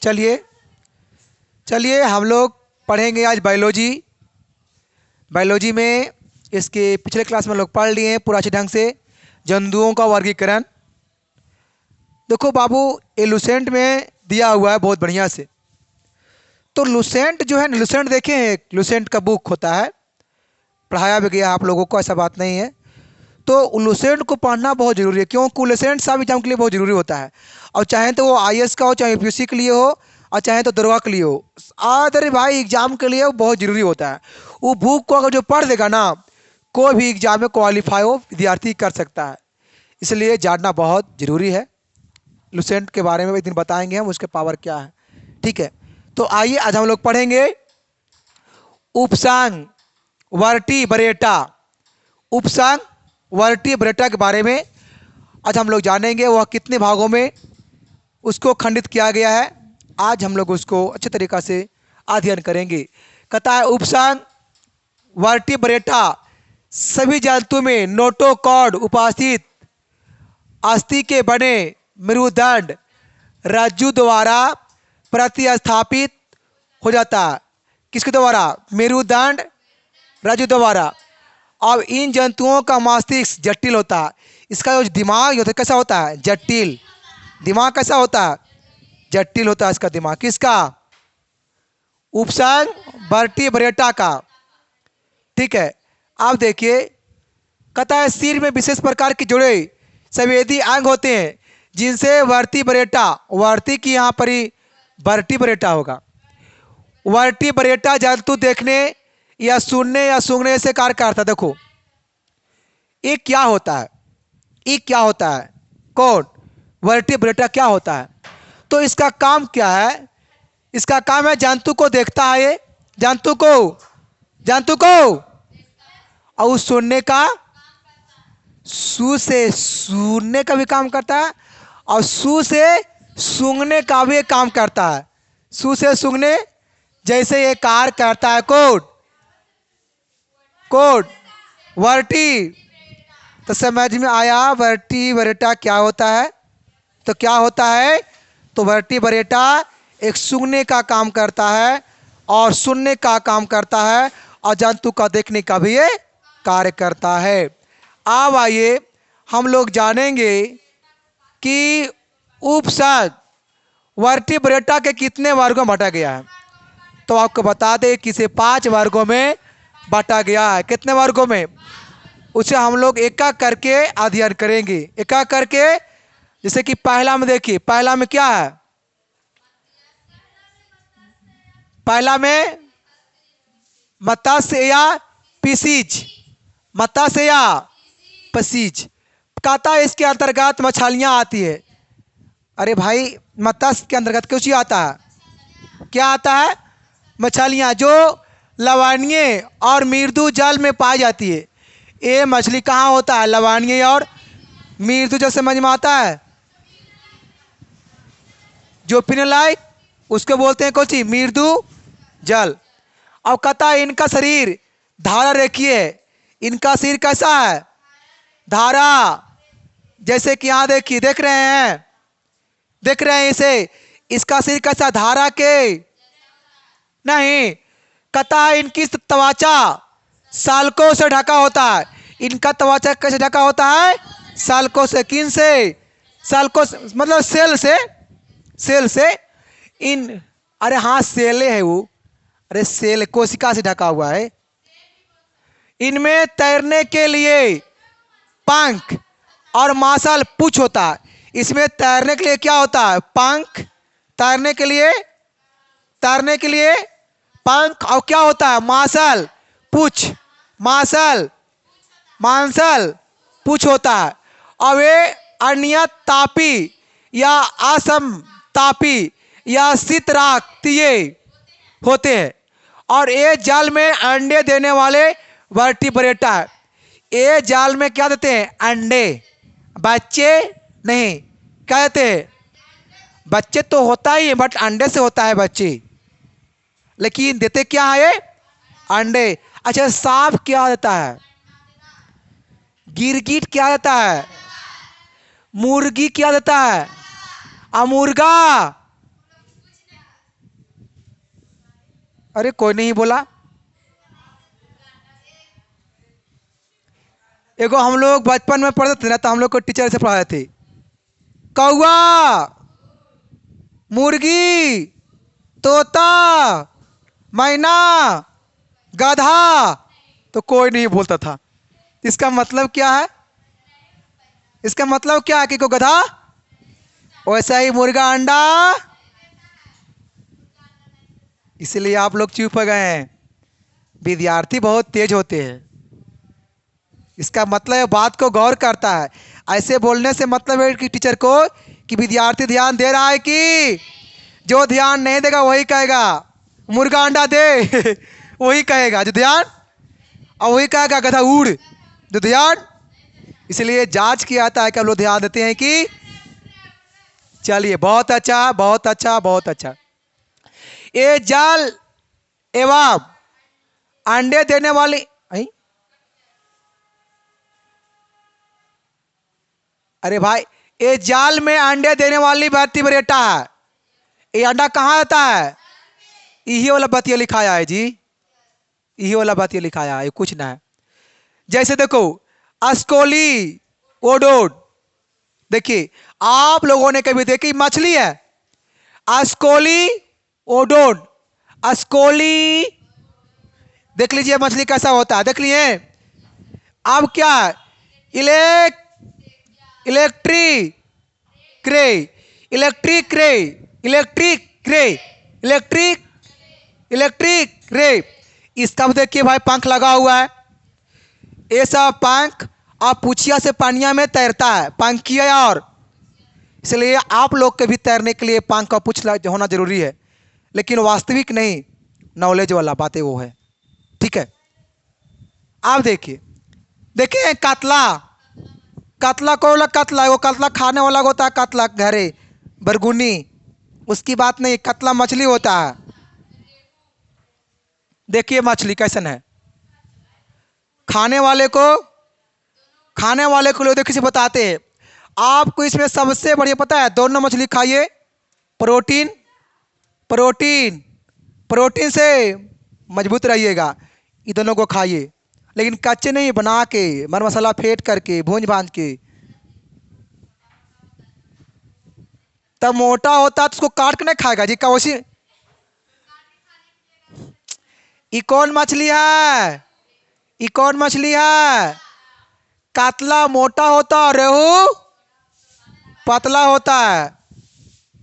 चलिए चलिए हम लोग पढ़ेंगे आज बायोलॉजी। बायोलॉजी में इसके पिछले क्लास में लोग पढ़ लिए हैं पूरा अच्छे ढंग से जंतुओं का वर्गीकरण। देखो बाबू, ये लुसेंट में दिया हुआ है बहुत बढ़िया से। तो लुसेंट जो है ना, लुसेंट देखे हैं, लुसेंट का बुक होता है, पढ़ाया भी गया आप लोगों को, ऐसा बात नहीं है। तो लुसेंट को पढ़ना बहुत ज़रूरी है, क्योंकि लुसेंट सब एग्जाम के लिए बहुत ज़रूरी होता है। और चाहे तो वो आईएएस का हो, चाहे यूपीएससी के लिए हो, और चाहे तो दरोगा के लिए हो, अरे भाई एग्जाम के लिए वो बहुत ज़रूरी होता है। वो बुक को अगर जो पढ़ देगा ना, कोई भी एग्जाम में क्वालिफाई हो विद्यार्थी कर सकता है। इसलिए जानना बहुत ज़रूरी है। लुसेंट के बारे में एक दिन बताएंगे हम, उसके पावर क्या है। ठीक है, तो आइए आज हम लोग पढ़ेंगे उपसंग वर्टिब्रेटा। उपसंग वर्टिब्रेटा के बारे में आज हम लोग जानेंगे। वह कितने भागों में उसको खंडित किया गया है, आज हम लोग उसको अच्छे तरीक़ा से अध्ययन करेंगे। कहता है उपसंग वर्टिब्रेटा सभी जंतु में नोटोकॉर्ड उपस्थित अस्थि के बने मेरुदंड रज्जु द्वारा प्रतिस्थापित हो जाता है। किसके द्वारा? मेरुदंड रज्जु द्वारा। अब इन जंतुओं का मस्तिष्क जटिल होता है। इसका जो दिमाग होता है कैसा होता है? जटिल। दिमाग कैसा होता है? जटिल होता है इसका दिमाग। किसका? उपसंग वर्टिब्रेटा का। ठीक है, अब देखिए, कहता है सिर में विशेष प्रकार के जुड़े संवेदी अंग होते हैं जिनसे वर्टिब्रेटा, वर्टी की यहाँ पर ही वर्टिब्रेटा होगा, वर्टिब्रेटा जंतु देखने या सुनने या सूंघने से कार्य करता है। देखो ये क्या होता है, ये क्या होता है? कौन? वर्टिब्रेटा क्या होता है? तो इसका काम क्या है? इसका काम है जंतु को देखता है, ये जंतु को और सुनने का, सू से सुनने का भी काम करता है और सू से सूंघने का भी काम करता है। सू से सूंघने जैसे ये कार्य करता है। कोड वर्टी। तो समझ में आया वर्टिब्रेटा क्या होता है? तो क्या होता है? तो वर्टिब्रेटा एक सूंघने का काम करता है और सुनने का काम करता है और जंतु का देखने का भी ये कार्य करता है। अब आइए हम लोग जानेंगे कि उपसंग वर्टिब्रेटा के कितने वर्गों में बांटा गया है। तो आपको बता दें कि इसे 5 वर्गों में बांटा गया है। कितने वर्गों में? उसे हम लोग एक एक करके अध्ययन करेंगे, एक एक करके। जैसे कि पहला में देखिए, पहला में क्या है? पहला में मत्स्य या पिसीज, मत्स्य या पसीज। कहता है इसके अंतर्गत मछलियां आती है। अरे भाई, मत्स्य के अंतर्गत कुछ ही आता है, क्या आता है? मछलियां जो लवणीय और मृदु जल में पाई जाती है। ये मछली कहाँ होता है? लवणीय और मृदु जल समझ में आता है, जो पीने लायक, उसको बोलते हैं कोची? मृदु जल। अब कहता है इनका शरीर धारा रेखीय है। इनका शरीर कैसा है? धारा। जैसे कि यहाँ देखिए, देख रहे हैं इसे, इसका शरीर कैसा? धारा के नहीं। कहता है इनकी त्वचा सालकों से ढका होता है। इनका त्वचा कैसे ढका होता है? सालकों से। किन से? सालकों से, मतलब सेल से इन, अरे हाँ सेले है वो, अरे सेल कोशिका से ढका हुआ है। इनमें तैरने के लिए पंख और मांसल पूंछ होता है। इसमें तैरने के लिए क्या होता है? पंख। तैरने के लिए पंख और क्या होता है? मांसल पूंछ, मांसल पूंछ होता है। और वे अनियतापी या असमतापी या शीतराक्तीय होते हैं। और ये जाल में अंडे देने वाले वर्टिब्रेटा है। ये जाल में क्या देते हैं? अंडे, बच्चे नहीं। क्या देते हैं? बच्चे तो होता ही है, बट अंडे से होता है बच्चे, लेकिन देते क्या है? ये अंडे। अच्छा, सांप क्या देता है? गिरगिट क्या देता है? मुर्गी क्या देता है? मुर्गा अरे कोई नहीं बोला। एगो हम लोग बचपन में पढ़ते थे ना, तो हम लोग को टीचर से पढ़ाए थे, कौवा, मुर्गी, तोता, मैना, गधा। तो कोई नहीं बोलता था। इसका मतलब क्या है? इसका मतलब क्या है कि को गधा, वैसा ही मुर्गा अंडा। इसलिए आप लोग चुप हो गए हैं। विद्यार्थी बहुत तेज होते हैं। इसका मतलब है बात को गौर करता है। ऐसे बोलने से मतलब है कि टीचर को कि विद्यार्थी ध्यान दे रहा है, कि जो ध्यान नहीं देगा वही कहेगा मुर्गा अंडा दे वही कहेगा जो ध्यान, और वही कहेगा गधा उड़ जो ध्यान। इसलिए जांच किया जाता है कि हम लोग ध्यान देते हैं कि। चलिए, बहुत अच्छा, बहुत अच्छा, बहुत अच्छा। ये जाल एवं अंडे देने वाली, अरे भाई, ये जाल में अंडे देने वाली वर्टिब्रेटा है। ये अंडा कहाँ आता है? यही वाला बतिया लिखाया है जी, यही वाला बतिया लिखाया है, कुछ ना है। जैसे देखो, अस्कोली ओडोड, देखिए आप लोगों ने कभी देखी मछली है अस्कोली ओडोड, अस्कोली, देख लीजिए मछली कैसा होता है, देख लिए। अब क्या है? इलेक्ट्रिक क्रे, इलेक्ट्रिक क्रे, इलेक्ट्रिक क्रे, इलेक्ट्रिक, इलेक्ट्रिक रे। इसका भी देखिए भाई पंख लगा हुआ है। ये सब पंख आप पूछिया से पानिया में तैरता है, पंखिया। और इसलिए आप लोग के भी तैरने के लिए पंख का पूछ होना जरूरी है, लेकिन वास्तविक नहीं, नॉलेज वाला बातें वो है। ठीक है, आप देखिए, देखिए कतला, कतला को वाला कतला, वो कतला खाने वाला होता है, कतला घरे बरगुनी, उसकी बात नहीं, कतला मछली होता है। देखिए मछली कैसन है, खाने वाले को, खाने वाले को लोग देखिए बताते हैं। आपको इसमें सबसे बढ़िया पता है, दोनों मछली खाइए, प्रोटीन, प्रोटीन, प्रोटीन से मजबूत रहिएगा, ये दोनों को खाइए, लेकिन कच्चे नहीं, बना के मर मसाला फेंट करके भूंज भांज के। तब मोटा होता तो उसको काट के नहीं खाएगा जी, कौशी। ये कौन मछली है? ये कौन मछली है? कातला मोटा होता और रेहू पतला होता है।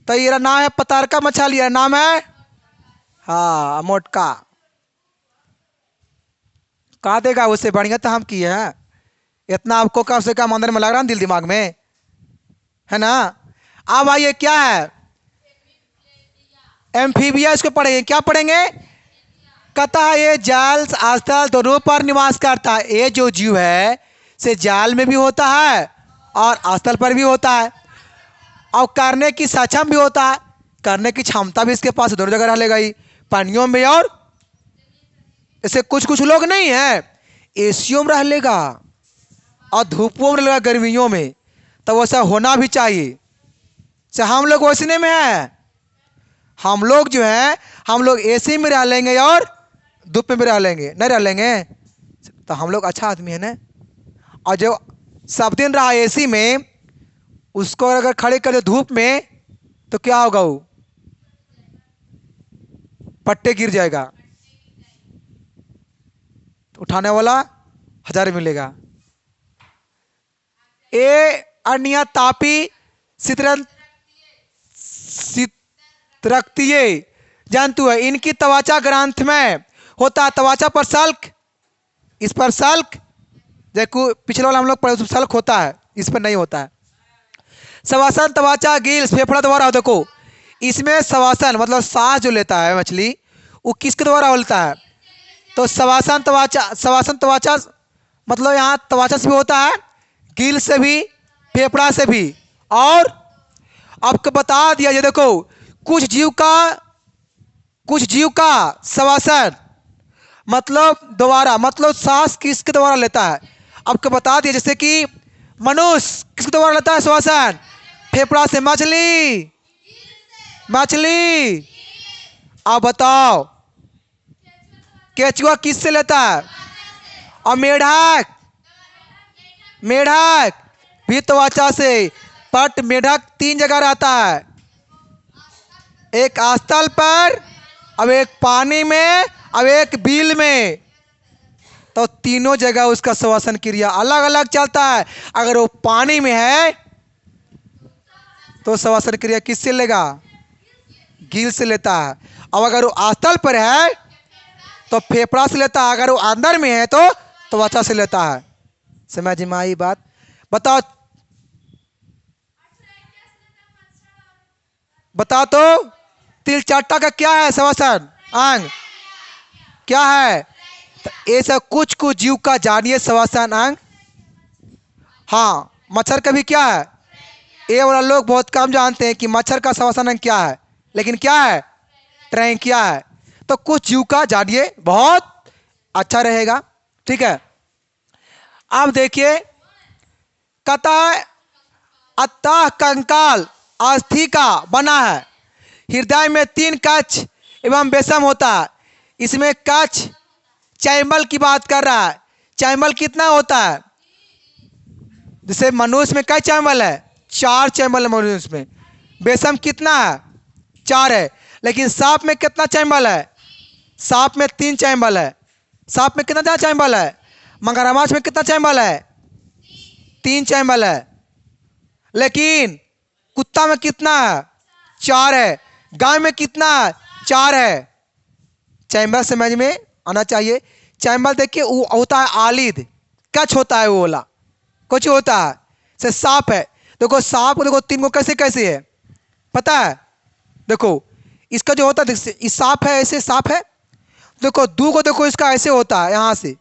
तो ये नाम है पतारका मछली, नाम है, हाँ, मोटका। कहा देगा उससे बढ़िया तो हम किए हैं। इतना आपको कम से कम अंदर में लग रहा है, दिल दिमाग में है ना। अब आइए, क्या है? एम्फीबिया, इसको पढ़ेंगे, क्या पढ़ेंगे? कहता है ये जल स्थल दोनों पर निवास करता है। ये जो जीव है से जाल में भी होता है और स्थल पर भी होता है, और करने की सक्षम भी होता है, करने की क्षमता भी इसके पास दोनों जगह रह लेगा ही, पानियों में और ऐसे कुछ कुछ लोग नहीं है एसियों में रह लेगा और धूपों में रहेगा गर्मियों में, तो वैसा होना भी चाहिए। से हम लोग वैसने में है, हम लोग जो है हम लोग एसी में रह लेंगे और धूप में रह लेंगे, नहीं रह लेंगे तो हम लोग अच्छा आदमी है ना। और जो सब दिन रहा एसी में, उसको अगर खड़े कर दे धूप में तो क्या होगा? वो पट्टे गिर जाएगा, तो उठाने वाला 1000 मिलेगा। ए अन्य तापी सितरन रखतीय जंतु है, इनकी त्वचा ग्रंथ में होता है, त्वचा पर सल्क, इस पर सल्क, देखो पिछले वाला हम लोग पढ़े सल्क होता है, इस पर नहीं होता है। श्वसन त्वचा गिल्स फेफड़ा द्वारा, देखो इसमें श्वसन मतलब सांस जो लेता है मछली, वो किसके द्वारा होता है? तो श्वसन त्वचा, श्वसन त्वचा मतलब यहाँ त्वचा से भी होता है, गिल से भी, फेफड़ा से भी। और आपको बता दिया, ये देखो कुछ जीव का श्वसन मतलब द्वारा, मतलब सांस किसके द्वारा लेता है? आपको बता दिया, जैसे कि मनुष्य किसके द्वारा लेता है श्वसन? फेफड़ा से। मछली, मछली, आप बताओ केचुआ किससे लेता है? और मेढक, मेढक भी त्वचा से। बट मेढक 3 जगह रहता है, एक स्थल पर, अब एक पानी में, अब एक बिल में। तो तीनों जगह उसका श्वसन क्रिया अलग अलग चलता है। अगर वो पानी में है तो श्वसन क्रिया किससे लेगा? गिल से लेता है। अब अगर वो स्थल पर है तो फेफड़ा से लेता है, अगर वो अंदर में है तो त्वचा से लेता है। समझ में आई बात? बताओ बताओ तो तिलचट्टा का क्या है श्वसन अंग? क्या है? तो ऐसा कुछ कुछ जीव का जानिए श्वसन अंग। हाँ, मच्छर का भी क्या है? ये वाला लोग बहुत कम जानते हैं कि मच्छर का श्वसन अंग क्या है, लेकिन क्या है? ट्रैंकिया है। तो कुछ जीव का जानिए, बहुत अच्छा रहेगा। ठीक है, अब देखिए, कतः अतः कंकाल अस्थि का बना है। हृदय में 3 कक्ष एवं बेसम होता है। इसमें कक्ष चैम्बर की बात कर रहा है। चैम्बर कितना होता है? जैसे मनुष्य में कई चैम्बर है? 4 चैम्बर है मनुष्य में। बेसम कितना है? 4 है। लेकिन सांप में कितना चैम्बर है? सांप में 3 चैम्बर है। सांप में कितना चैम्बर है? मगरमच्छ में कितना चैम्बर है? 3 चैम्बर है। लेकिन कुत्ता में कितना है? 4 है। गाय में कितना है? 4 है। चैम्बर समझ में आना चाहिए। चैम्बर देखिए, वो होता है आलिद, कच होता है, वो वाला कुछ होता है। से सांप है, देखो सांप को देखो 3 को कैसे कैसे है पता है? देखो इसका जो होता है, इस सांप है, ऐसे सांप है, देखो 2 को देखो इसका ऐसे होता है यहाँ से,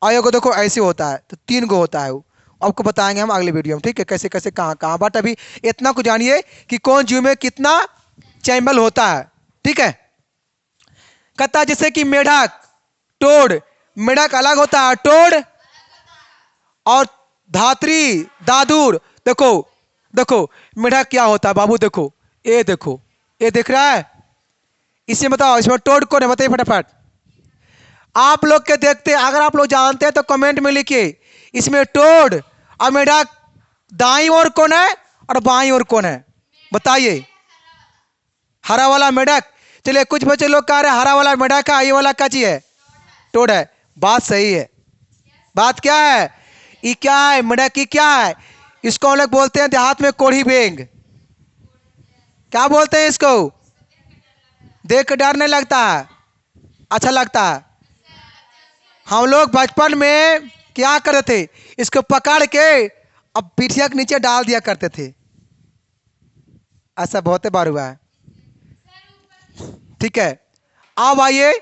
और एक को देखो ऐसे होता है, तो 3 को होता है वो। आपको बताएंगे हम अगले वीडियो में, ठीक है, कैसे कैसे कहाँ कहाँ। बट अभी इतना को जानिए कि कौन जीव में कितना चैम्बर होता है। ठीक है, कहता है जैसे कि मेढक, टोड। मेढक अलग होता है, टोड और धात्री, दादुर। देखो देखो मेढक क्या होता है बाबू, देखो ये, देखो ये दिख रहा है। इसमें बताओ, इसमें टोड कौन है? बताइए फटाफट। आप लोग के देखते हैं, अगर आप लोग जानते हैं तो कमेंट में लिखिए। इसमें टोड और मेढक दाईं ओर कौन है और बाईं ओर कौन है? बताइए। हरा वाला मेढक। चलिए, कुछ बच्चे लोग कह रहे हैं हरा वाला मेढक है, ये वाला क्या चीज है? टोड है। बात सही है। बात क्या है? ये क्या है? मेढक की क्या है? इसको हम लोग बोलते हैं देहात में कोढ़ी बेंग। क्या बोलते हैं इसको? देख के डर नहीं लगता है, अच्छा लगता है। हम लोग बचपन में क्या करते थे? इसको पकड़ के अब पीठिया के नीचे डाल दिया करते थे। ऐसा बहुत बार हुआ है। ठीक है, अब आइए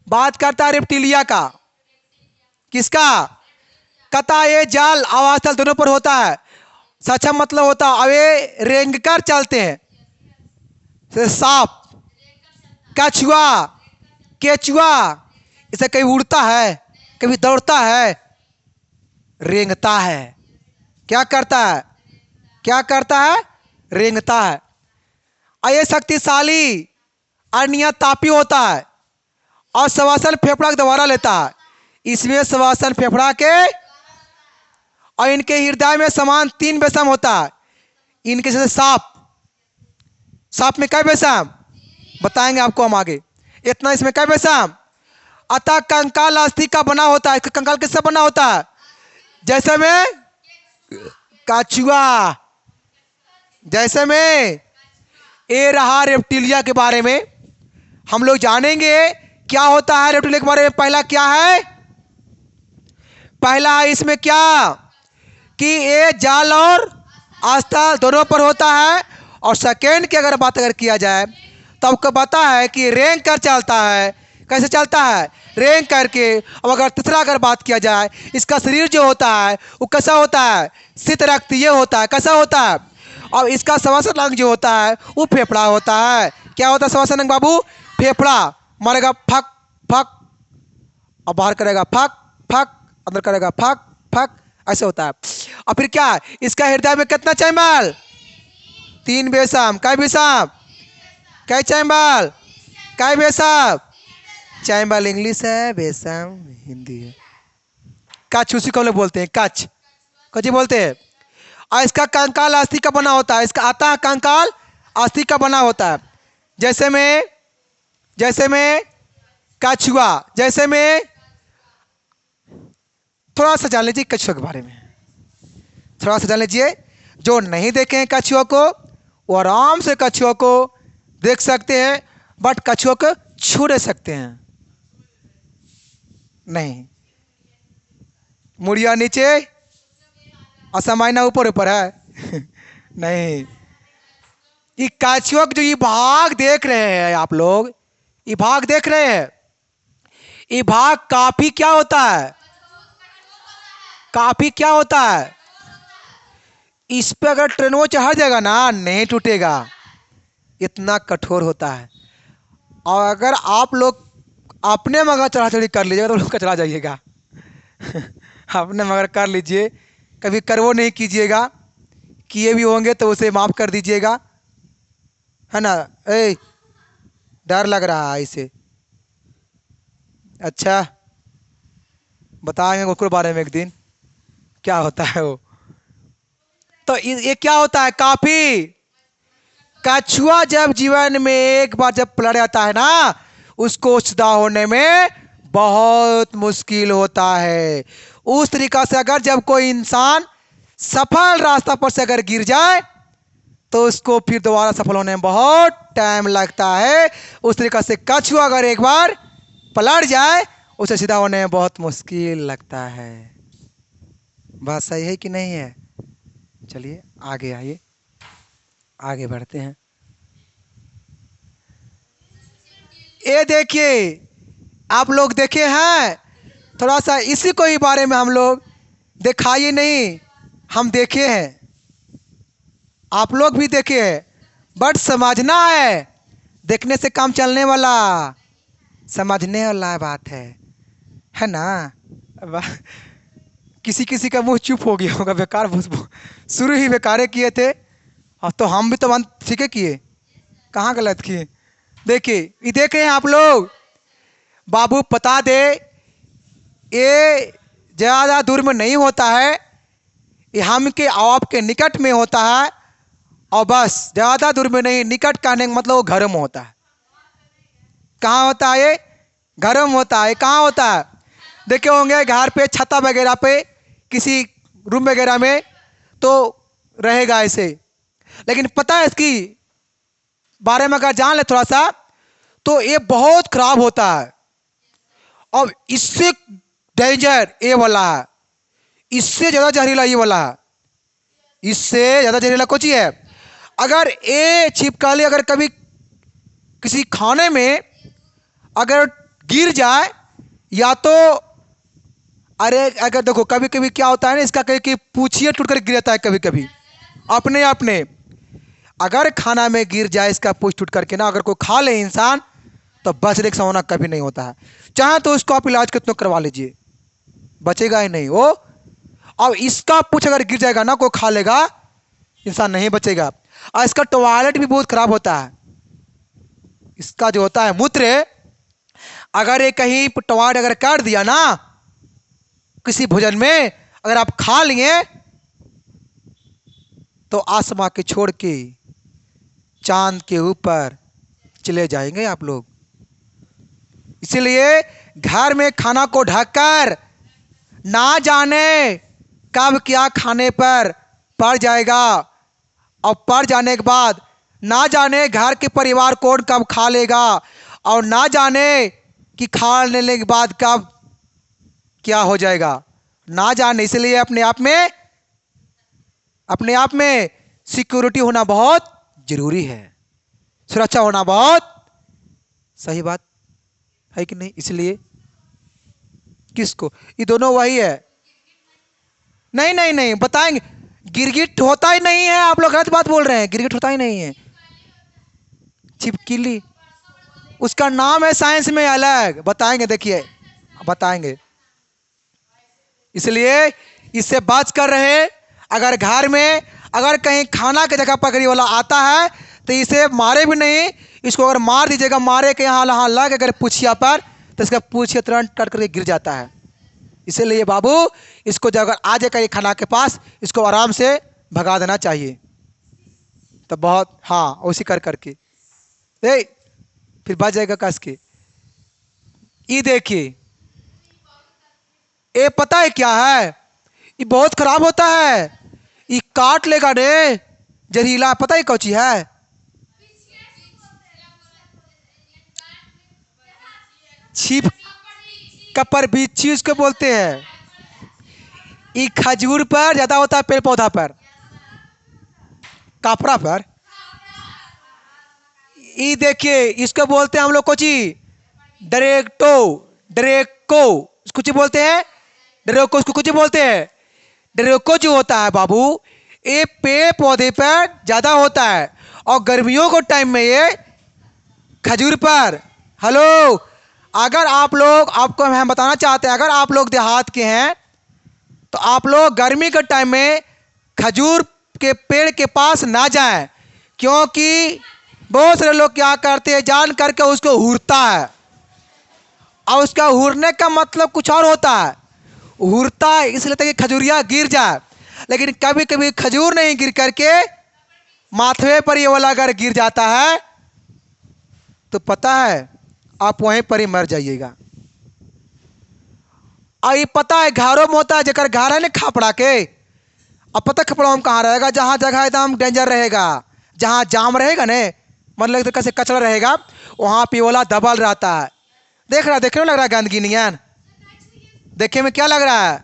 बात करता है रेप्टिलिया का। किसका? कता ये जाल आवाज स्थल दोनों पर होता है। सक्षम मतलब होता है, अब ये रेंग कर चलते हैं। सांप, कछुआ, केचुआ, इसे कभी उड़ता है, कभी दौड़ता है, रेंगता है। क्या करता है? क्या करता है? रेंगता है। और ये शक्तिशाली अन्य तापी होता है और श्वसन फेफड़ा के द्वारा लेता है। इसमें श्वसन फेफड़ा के और इनके हृदय में समान 3 बेसम होता है। इनके जैसे सांप, सांप में कई बेसम बताएंगे आपको हम आगे। इतना इसमें कई बेसम। अतः कंकाल अस्थि का बना होता है। कंकाल किससे बना होता है? जैसे में कछुआ, जैसे में ये रहा रेप्टिलिया के बारे में। हम लोग जानेंगे क्या होता है रेप्टिलिया के बारे में। पहला क्या है? पहला इसमें क्या कि ये जाल और आस्था दोनों पर होता है। और सेकेंड की अगर बात किया जाए तो आपको पता है कि रेंग कर चलता है। कैसे चलता है? रेंग करके। अब अगर तीसरा अगर बात किया जाए, इसका शरीर जो होता है वो कैसा होता है? शीत रक्त ये होता है। कैसा होता है? और इसका श्वसन अंग जो होता है वो फेफड़ा होता है। क्या होता है श्वसन अंग बाबू? फेफड़ा। मारेगा फक फक और बाहर करेगा फक फक, अंदर करेगा फक फक, ऐसे होता है। और फिर क्या? इसका हृदय में कितना चैम्बर? 3 बेसम। क्या बेसम? कै चैम्बल, कै बेसब, चैम्बल इंग्लिश है, बेसम हिंदी है। कच्छ उसी को हम लोग बोलते हैं, कच्छ कच्छ बोलते हैं। और इसका कंकाल अस्थि का बना होता है, इसका आता कंकाल अस्थि का बना होता है। जैसे में कछुआ, जैसे में थोड़ा सा जान लीजिए कछुआ के बारे में, थोड़ा सा जान लीजिए। जो नहीं देखे हैं कछुआ को वो आराम से कछुआ को देख सकते हैं, बट कछुआ को छू नहीं सकते हैं। नहीं, मुड़िया नीचे और समायना ऊपर ऊपर है नहीं, ये कछुआ जो ये भाग देख रहे हैं आप लोग, ये भाग देख रहे हैं, ये भाग काफी क्या होता है, काफी क्या होता है, इस पे अगर ट्रेनों चढ़ जाएगा ना नहीं टूटेगा, इतना कठोर होता है। और अगर आप लोग अपने मगर चढ़ा चढ़ी कर लीजिएगा तो लोग कचरा जाइएगा अपने मगर कर लीजिए, कभी करवो नहीं कीजिएगा, किए भी होंगे तो उसे माफ़ कर दीजिएगा, है ना। ए डर लग रहा है इसे, अच्छा बताएंगे उसके बारे में एक दिन क्या होता है वो। तो ये क्या होता है, काफी कछुआ जब जीवन में एक बार जब पलट जाता है ना, उसको सीधा होने में बहुत मुश्किल होता है। उस तरीका से अगर जब कोई इंसान सफल रास्ता पर से अगर गिर जाए तो उसको फिर दोबारा सफल होने में बहुत टाइम लगता है। उस तरीका से कछुआ अगर एक बार पलट जाए उसे सीधा होने में बहुत मुश्किल लगता है। बात सही है कि नहीं है? चलिए आगे आइए, आगे बढ़ते हैं। ये देखिए आप लोग देखे हैं, थोड़ा सा इसी को ही बारे में हम लोग दिखाइए नहीं, हम देखे हैं, आप लोग भी देखे हैं, बट समझना है, देखने से काम चलने वाला, समझने वाला बात है ना। किसी किसी का मुंह चुप हो गया होगा, बेकार शुरू ही बेकारे किए थे, और तो हम भी तो मन ठीक है किए, कहाँ गलत किए। देखिए ये देख रहे हैं आप लोग, बाबू बता दे ये ज़्यादा दूर में नहीं होता है, ये हम के आपके निकट में होता है, और बस ज़्यादा दूर में नहीं, निकट कहने का मतलब वो घर में होता है। कहाँ होता है ये? घर में होता है। कहाँ होता है? देखे होंगे घर पे, छत्ता वगैरह पे, किसी रूम वगैरह में तो रहेगा ऐसे। लेकिन पता है इसकी बारे में अगर जान ले थोड़ा सा, तो ये बहुत खराब होता है, और इससे डेंजर ये वाला है, इससे ज़्यादा जहरीला ये वाला है, इससे ज़्यादा जहरीला कुछ ही है। अगर ये छिपकली अगर कभी किसी खाने में अगर गिर जाए, या तो अरे अगर देखो कभी कभी क्या होता है ना, इसका कहीं कि पूछिए टूट कर गिर जाता है कभी कभी अपने अपने। अगर खाना में गिर जाए इसका पूछ टूट करके ना, अगर कोई खा ले इंसान, तो बचने का संभावना कभी नहीं होता है। चाहे तो उसको आप इलाज कितना करवा लीजिए, बचेगा ही नहीं वो। अब इसका पूछ अगर गिर जाएगा ना, कोई खा लेगा, इंसान नहीं बचेगा। और इसका टॉयलेट भी बहुत खराब होता है, इसका जो होता है मूत्र, अगर ये कहीं टॉयलेट अगर कर दिया ना किसी भोजन में, अगर आप खा लिए तो आसमां के छोड़ के चांद के ऊपर चले जाएंगे आप लोग। इसलिए घर में खाना को ढककर, ना जाने कब क्या खाने पर पड़ जाएगा, और पड़ जाने के बाद ना जाने घर के परिवार कौन कब खा लेगा, और ना जाने कि खा लेने के बाद कब क्या हो जाएगा, ना जाने। इसलिए अपने आप में सिक्योरिटी होना बहुत जरूरी है, सुरक्षा होना बहुत सही बात है कि नहीं। इसलिए किसको, ये दोनों वही है। नहीं नहीं नहीं बताएंगे, गिरगिट होता ही नहीं है, आप लोग गलत बात बोल रहे हैं, गिरगिट होता ही नहीं है। छिपकली उसका नाम है साइंस में अलग, बताएंगे, देखिए बताएंगे। इसलिए इससे बात कर रहे, अगर घर में अगर कहीं खाना की जगह पकड़ी वाला आता है तो तो इसे मारे भी नहीं, इसको अगर मार दीजिएगा, मारे के यहाँ लग अगर पूछिया पर, तो इसका पूछिया तुरंत कट करके गिर जाता है। इसीलिए बाबू इसको जब अगर आ जाएगा ये खाना के पास, इसको आराम से भगा देना चाहिए। तो बहुत हाँ उसी कर करके फिर बच जाएगा कस के। ये देखिए, ये पता है क्या है, ये बहुत खराब होता है, ये काट लेगा रे, जहरीला। पता है कौची है? छिप कपर बिच्छी उसको बोलते हैं। ये खजूर पर ज्यादा होता है, पेड़ पौधा पर, कापड़ा पर। ये देखिए, इसको बोलते हैं हम लोग कोची, डरेक्टो, डरेको कुछ बोलते हैं, डरेको उसको कुछ बोलते हैं। डरेको जो होता है बाबू, ये पेड़ पौधे पर ज्यादा होता है, और गर्मियों को टाइम में ये खजूर पर। हेलो, अगर आप लोग, आपको हम बताना चाहते हैं, अगर आप लोग देहात के हैं तो आप लोग गर्मी के टाइम में खजूर के पेड़ के पास ना जाएं, क्योंकि बहुत सारे लोग क्या करते हैं, जान करके उसको हुरता है, और उसका हुरने का मतलब कुछ और होता है। हुरता है इसलिए ताकि खजूरिया गिर जाए, लेकिन कभी कभी खजूर नहीं गिर करके माथे पर ये वाला अगर गिर जाता है तो पता है आप वहीं पर ही मर जाइएगा। और ये पता है घरों में होता है, जकर घर है ना खापड़ा के, अब पता खपड़ा हम कहाँ रहेगा, जहाँ जगह एकदम डेंजर रहेगा, जहाँ जाम रहेगा ने, मतलब तो कैसे कचरा रहेगा, वहाँ पे वाला दबल रहता है। देखने में लग रहा है गंदगी नहीं है, देखने में क्या लग रहा है?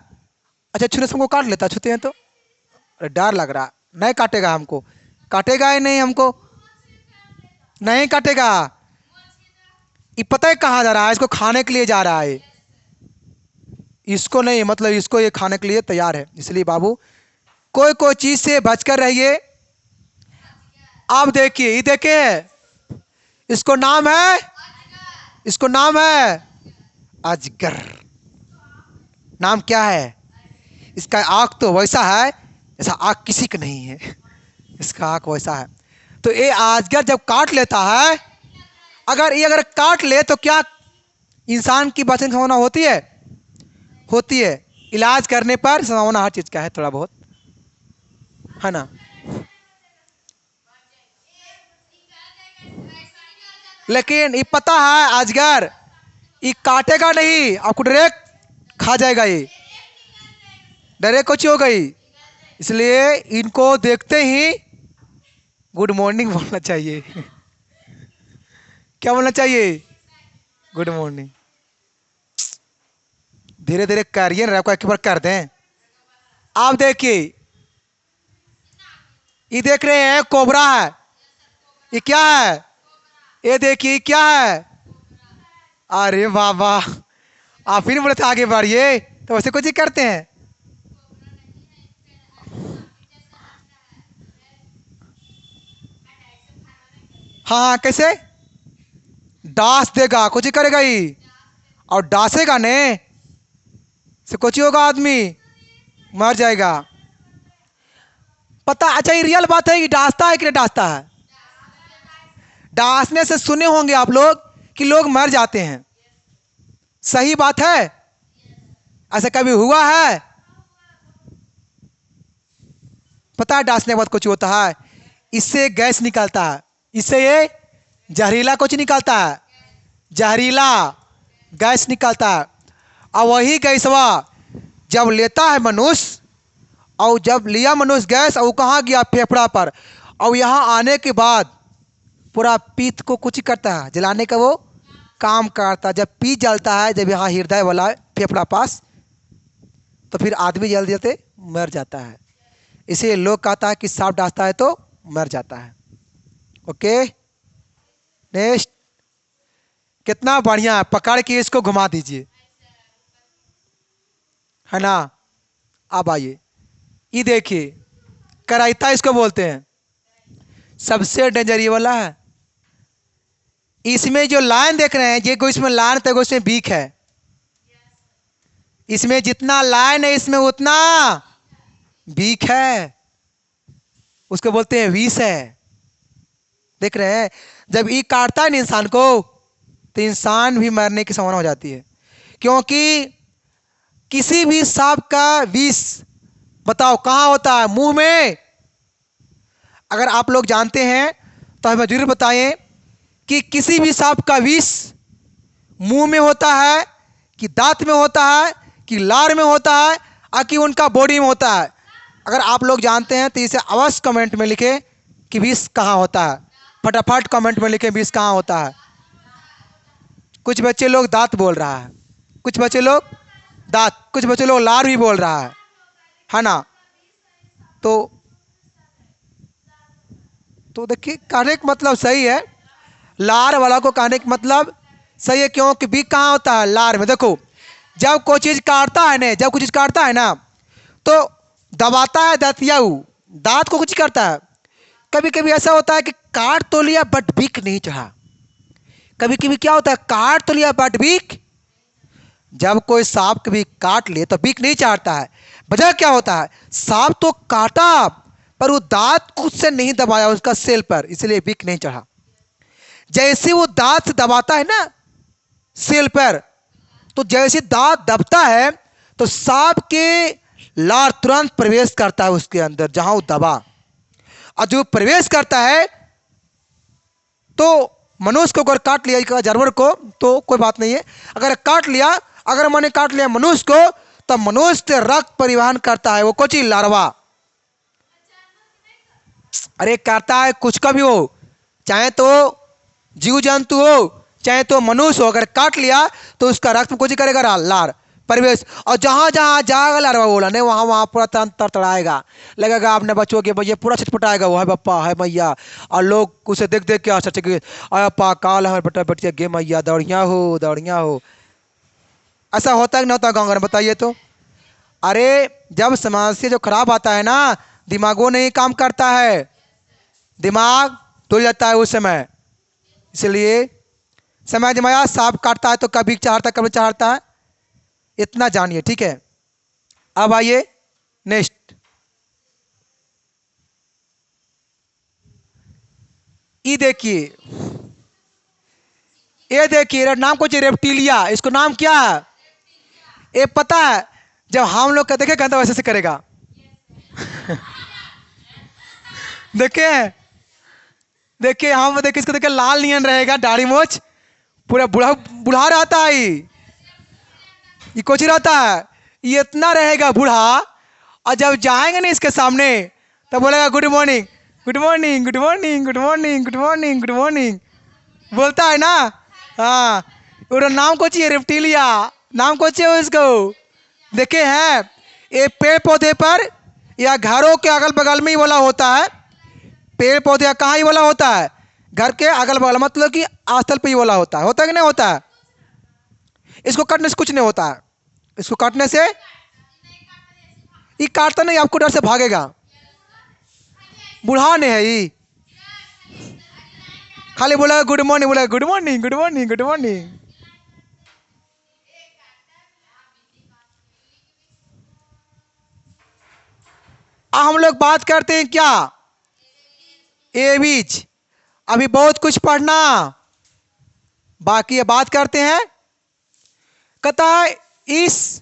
अच्छा, छूने से हमको काट लेता, छूते हैं तो अरे डर लग रहा। नहीं काटेगा हमको, काटेगा ही नहीं, हमको नहीं काटेगा। ये पता है कहाँ जा रहा है, इसको खाने के लिए जा रहा है, इसको नहीं, मतलब इसको ये खाने के लिए तैयार है। इसलिए बाबू कोई कोई चीज से बचकर रहिए। आप देखिए, ये देखिए, इसको नाम है, इसको नाम है अजगर। नाम क्या है इसका? आँख तो वैसा है जैसा आँख किसी का नहीं है, इसका आँख वैसा है। तो ये अजगर जब काट लेता है, अगर काट ले तो क्या इंसान की बचने की संभावना होती है? होती है। इलाज करने पर संभावना हर चीज का है, थोड़ा बहुत है ना। लेकिन ये पता है अजगर ये काटेगा नहीं, आपको डायरेक्ट खा जाएगा। ये डायरेक्ट कुछ हो गई, इसलिए इनको देखते ही गुड मॉर्निंग बोलना चाहिए। क्या बोलना चाहिए? Good morning. धीरे धीरे करिए ना, आपको एक बार कर दें। आप देखिए, ये देख रहे हैं कोबरा है, ये क्या है? ये देखिए क्या है? अरे बाबा, आप ही बोले थे आगे बढ़िए, तो वैसे कुछ ही करते हैं। हाँ कैसे? डांस देगा, कुछ ही करेगा ही, और डांसेगा ने से कुछ ही होगा, आदमी मर जाएगा। पता? अच्छा, ये रियल बात है कि डांसता है कि नहीं डांसता है? डांसने से सुने होंगे आप लोग कि लोग मर जाते हैं, सही बात है? ऐसा कभी हुआ है? पता है डांसने के बाद कुछ होता है, इससे गैस निकलता है, इससे ये जहरीला कुछ निकलता है, जहरीला गैस निकलता है। और वही गैसवा जब लेता है मनुष्य, और जब लिया मनुष्य गैस, और कहाँ गया? फेफड़ा पर। और यहाँ आने के बाद पूरा पीत को कुछ करता है, जलाने का वो काम करता है। जब पीत जलता है, जब यहाँ हृदय वाला फेफड़ा पास, तो फिर आदमी जल्दी जल्दी मर जाता है। इसे लोग कहता है कि सांप डांसता है तो मर जाता है। Okay, next. कितना बढ़िया, पकड़ के इसको घुमा दीजिए, है ना। अब आइए, ये देखिए, कराइता इसको बोलते हैं, सबसे डेंजर ये वाला है। इसमें जो लाइन देख रहे हैं, ये को इसमें लाइन तक, इसमें बीक है। इसमें जितना लाइन है, इसमें उतना बीक है, उसको बोलते हैं विष है। देख रहे हैं, जब ई काटता है ना इंसान को, तो इंसान भी मरने की संभावना हो जाती है। क्योंकि किसी भी सांप का विष बताओ कहाँ होता है? मुंह में। अगर आप लोग जानते हैं तो हमें जरूर बताएं कि किसी भी सांप का विष मुंह में होता है कि दांत में होता है कि लार में होता है और कि उनका बॉडी में होता है। अगर आप लोग जानते हैं तो इसे अवश्य कमेंट में लिखें कि विष कहाँ होता है। फटाफट कमेंट में लिखें विष कहाँ होता है। कुछ बच्चे लोग दांत बोल रहा है, कुछ बच्चे लोग दांत, कुछ बच्चे लोग लार भी बोल रहा है ना। तो देखिए, कहने का मतलब सही है, लार वाला को कहने का मतलब सही है। क्योंकि बिग कहाँ होता है? लार में। देखो, जब कोई चीज काटता है ना, जब कुछ चीज काटता है ना, तो दबाता है दांतियाऊ, दांत को कुछ करता है। कभी कभी ऐसा होता है कि काट तो लिया बट बिक नहीं चढ़ा। कभी कभी क्या होता है, काट तो लिया बट बिक, जब कोई सांप कभी काट ले तो बिक नहीं चाहता है। वजह क्या होता है? सांप तो काटा पर वो दांत खुद से नहीं दबाया उसका सेल पर, इसलिए बिक नहीं चढ़ा। जैसे वो दांत से दबाता है ना सेल पर, तो जैसे दांत दबता है तो सांप के लार तुरंत प्रवेश करता है उसके अंदर जहां वो दबा। और जो प्रवेश करता है तो मनुष्य को अगर काट लिया जानवर को तो कोई बात नहीं है, अगर काट लिया, अगर मैंने काट लिया मनुष्य को, तो मनुष्य से रक्त परिवहन करता है वो कोची लार्वा। अरे करता है कुछ का भी हो, चाहे तो जीव जंतु हो चाहे तो मनुष्य हो, अगर काट लिया तो उसका रक्त में कुछ करेगा लार परिवेश। और जहां जहां जाएगा लार्वा बोला नहीं, वहां वहां पूरा तड़तड़ाएगा, लगेगा आपने बच्चों के भैया पूरा छटपटाएगा, वो है पप्पा है मैया। और लोग उसे देख देख के आश्चर्य के अप्पा काल है बेटा बेटिया गे मैया दौड़िया हो दौड़िया हो। ऐसा होता है कि नहीं होता गाँव घर में? बताइए तो। अरे जब समाज से जो खराब आता है ना, दिमागों नहीं काम करता है, दिमाग डुल जाता है उस समय। इसलिए समय जमाया, सांप काटता है तो कभी चाहता कभी चाहता है, इतना जानिए, ठीक है। अब आइए नेक्स्ट, ये देखिए, ये देखिए नाम कुछ रेप्टिलिया, इसको नाम क्या है? ये पता है जब हम लोग का देखे कहता वैसे से करेगा देखे देखिए, हम देखिए इसको देखिए, लाल नियन रहेगा, दाढ़ी मोछ पूरा बुढ़ा बुढ़ा रहता है। ये कुछ रहता है, ये इतना रहेगा बूढ़ा, और जब जाएंगे ना इसके सामने तब बोलेगा good morning good morning good morning good morning good morning good morning, बोलता है ना। हाँ, और नाम को चाहिए रेप्टिलिया, नाम को चाहिए उसको। देखे हैं, ये पेड़ पौधे पर या घरों के अगल बगल में ही वाला होता है। पेड़ पौधे कहाँ ही वाला होता है? घर के अगल बगल, मतलब कि आस्थल पे ही वाला होता है कि नहीं होता है? इसको काटने से कुछ नहीं होता है, इसको काटने से ये काटता नहीं, आपको डर से भागेगा। बुढ़ा नहीं है ये, खाली बोला गुड मॉर्निंग, बोला good morning good morning good morning. हम लोग बात करते हैं क्या? ए बीच, अभी बहुत कुछ पढ़ना बाकी है, बात करते हैं। कहता है इस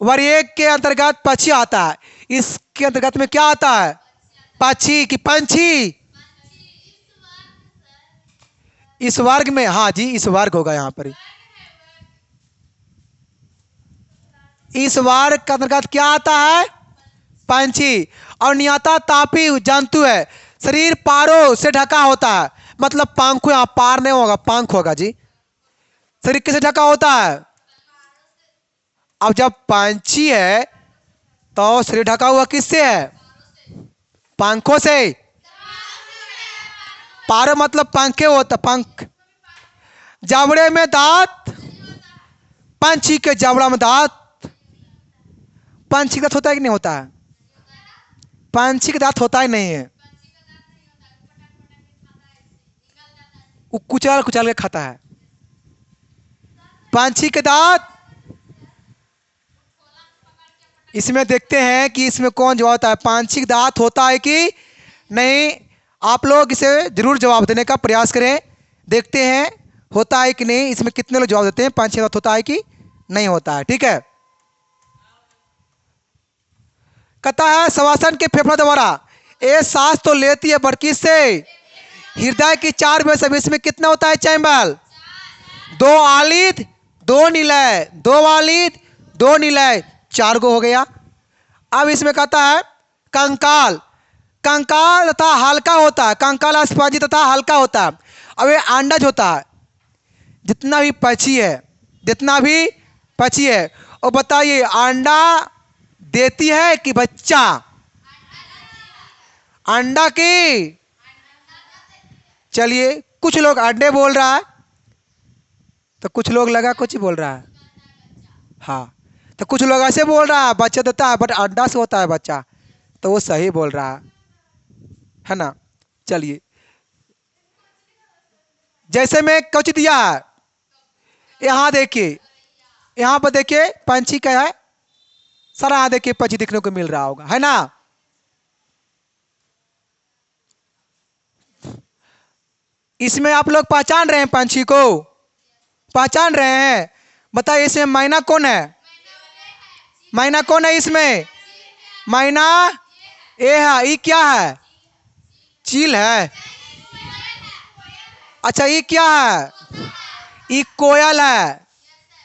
वर्ग के अंतर्गत पक्षी आता है, इसके अंतर्गत में क्या आता है? पक्षी की पंछी, इस वर्ग में, हाँ जी इस वर्ग होगा यहां पर। इस वर्ग के अंतर्गत क्या आता है? पंछी। और नियता तापी जंतु है, शरीर पारों से ढका होता है, मतलब पंख, यहां पार नहीं होगा, पंख होगा जी। शरीर किससे ढका होता है? अब जब पंछी है तो शरीर ढका हुआ किससे है? पंखों से। पारो मतलब पंखे होता, पंख। जबड़े में दांत, पंछी के जबड़ा में दांत। पंछी का दांत होता है कि नहीं होता है? पंछी का दांत होता ही नहीं है, वो कुचल कुचल के खाता है। पंछी के दांत, इसमें देखते हैं कि इसमें कौन जवाब होता है, पंछी का दांत होता है कि नहीं। आप लोग इसे जरूर जवाब देने का प्रयास करें, देखते हैं होता है कि नहीं। इसमें कितने लोग जवाब देते हैं, 5-6 बात होता है कि नहीं होता है। ठीक है, कहता है श्वसन के फेफड़ों द्वारा ये सांस तो लेती है पर किससे, हृदय की 4 में से इसमें कितना होता है चैम्बर, 2 आलिद 2 निलय, 2 आलिद 2 निलय, 4 गो हो गया। अब इसमें कहता है कंकाल, कंकाल तथा हल्का होता है, कंकाल स्पंजी तथा हल्का होता है। अब ये अंडज होता है, जितना भी पक्षी है, जितना भी पक्षी है, और बताइए अंडा देती है कि बच्चा, अंडा की, चलिए कुछ लोग अंडे बोल रहा है तो कुछ लोग लगा कुछ बोल रहा है, हाँ तो कुछ लोग ऐसे बोल रहा है बच्चा देता है बट अंडा से होता है बच्चा, तो वो सही बोल रहा है ना। चलिए जैसे मैं कुछ दिया है, यहाँ देखिए, यहाँ पर देखिए पंछी का है सारा, यहाँ देखिए पंछी देखने को मिल रहा होगा, है ना। इसमें आप लोग पहचान रहे हैं, पंछी को पहचान रहे हैं, बताइए इसमें मैना कौन है, मैना कौन है इसमें, मैना ये है, ये क्या है, चील है। अच्छा ये क्या है, ये कोयल है,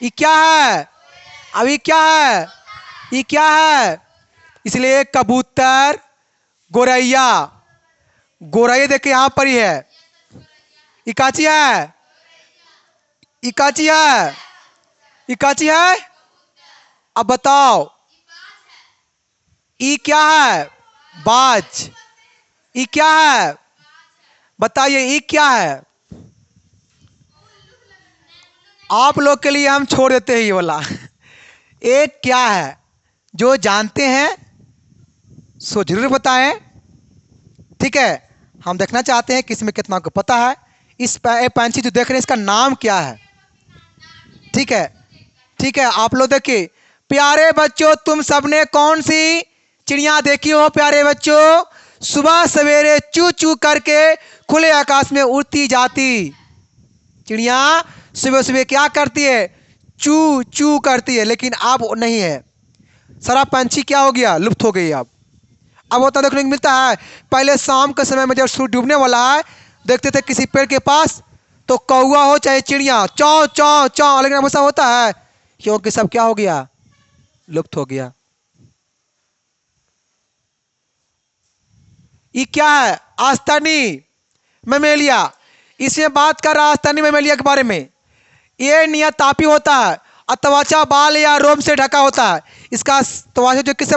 ये क्या है, अब ये क्या है, ये क्या है, इसलिए कबूतर, गोरैया, गोरैया देखिए यहाँ पर ही है, इकाची है, इकाची है, इकाची है। अब बताओ ये क्या है, बाज, ये क्या है, बताइए ये क्या है। आप लोग के लिए हम छोड़ देते हैं ये वाला। एक क्या है, जो जानते हैं सो जरूर बताएं, ठीक है। हम देखना चाहते हैं कि इसमें कितना को पता है। इस पंछी जो देख रहे हैं इसका नाम क्या है, ठीक है, ठीक है। आप लोग देखिए, प्यारे बच्चों तुम सबने कौन सी चिड़िया देखी हो, प्यारे बच्चों, सुबह सवेरे चू चू करके खुले आकाश में उड़ती जाती चिड़िया सुबह सुबह क्या करती है, चू चू करती है, लेकिन अब नहीं है, सारा पंछी क्या हो गया, लुप्त हो गई। अब होता देखने को मिलता है, पहले शाम के समय में जब सूर्य डूबने वाला है देखते थे किसी पेड़ के पास तो कौवा हो चाहे चिड़िया चौ चौ चौ, लेकिन अब ऐसा होता है क्योंकि सब क्या हो गया, लुप्त हो गया। ये क्या है, आस्तनी मेमेलिया, इसमें बात कर रहा आस्तनी मेमेलिया के बारे में। ये नियतापी होता है और त्वचा बाल या रोम से ढका होता है। इसका त्वचा जो किससे